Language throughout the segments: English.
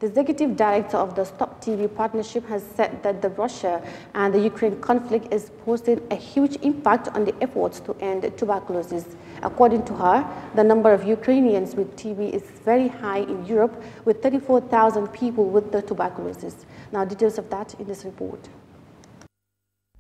The executive director of the Stop TB partnership has said that the Russia and the Ukraine conflict is posing a huge impact on the efforts to end tuberculosis. According to her, the number of Ukrainians with TB is very high in Europe, with 34,000 people with the tuberculosis. Now, details of that in this report.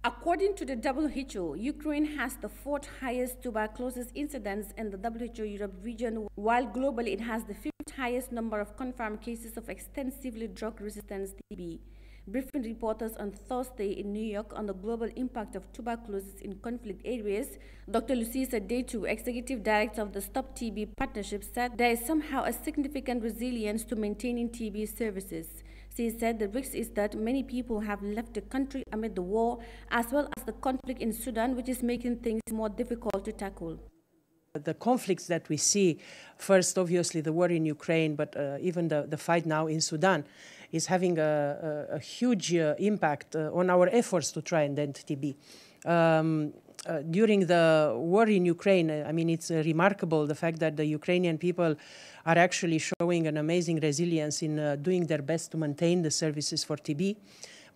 According to the WHO, Ukraine has the fourth highest tuberculosis incidence in the WHO Europe region, while globally it has the fifth highest number of confirmed cases of extensively drug-resistant TB. Briefing reporters on Thursday in New York on the global impact of tuberculosis in conflict areas, Dr. Lucisa Deitu, executive director of the Stop TB partnership, said there is somehow a significant resilience to maintaining TB services. She said the risk is that many people have left the country amid the war, as well as the conflict in Sudan, which is making things more difficult to tackle. The conflicts that we see, first obviously the war in Ukraine, but even the fight now in Sudan, is having a huge impact on our efforts to try and end TB. During the war in Ukraine, I mean, it's remarkable the fact that the Ukrainian people are actually showing an amazing resilience in doing their best to maintain the services for TB.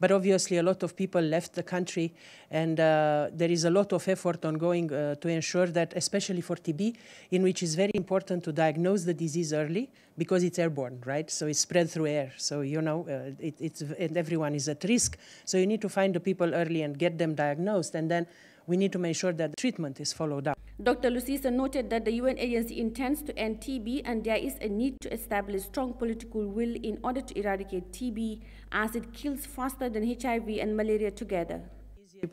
But obviously a lot of people left the country, and there is a lot of effort ongoing to ensure that, especially for TB, in which it's very important to diagnose the disease early, because it's airborne, right? So it's spread through air. So, you know, and everyone is at risk. So you need to find the people early and get them diagnosed, and then we need to make sure that the treatment is followed up. Dr. Lucisa noted that the UN agency intends to end TB, and there is a need to establish strong political will in order to eradicate TB, as it kills faster than HIV and malaria together.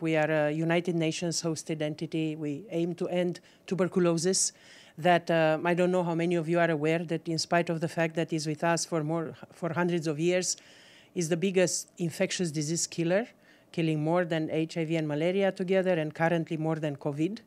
We are a United Nations hosted entity. We aim to end tuberculosis. That I don't know how many of you are aware that, in spite of the fact that it's with us for hundreds of years, is the biggest infectious disease killer, killing more than HIV and malaria together, and currently more than COVID.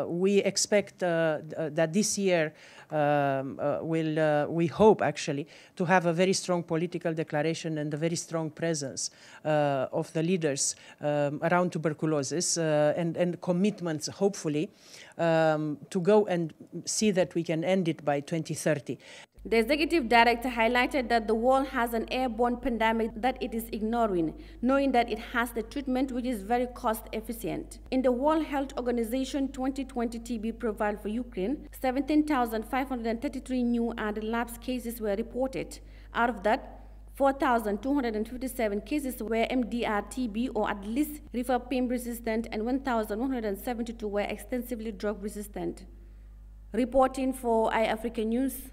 We expect that this year we hope actually to have a very strong political declaration and a very strong presence of the leaders around tuberculosis and commitments, hopefully, to go and see that we can end it by 2030. The executive director highlighted that the world has an airborne pandemic that it is ignoring, knowing that it has the treatment which is very cost efficient. In the World Health Organization 2020 TB profile for Ukraine, 17,533 new and lapsed cases were reported. Out of that, 4,257 cases were MDR-TB or at least rifampicin resistant, and 1,172 were extensively drug resistant. Reporting for Eyeafrica News,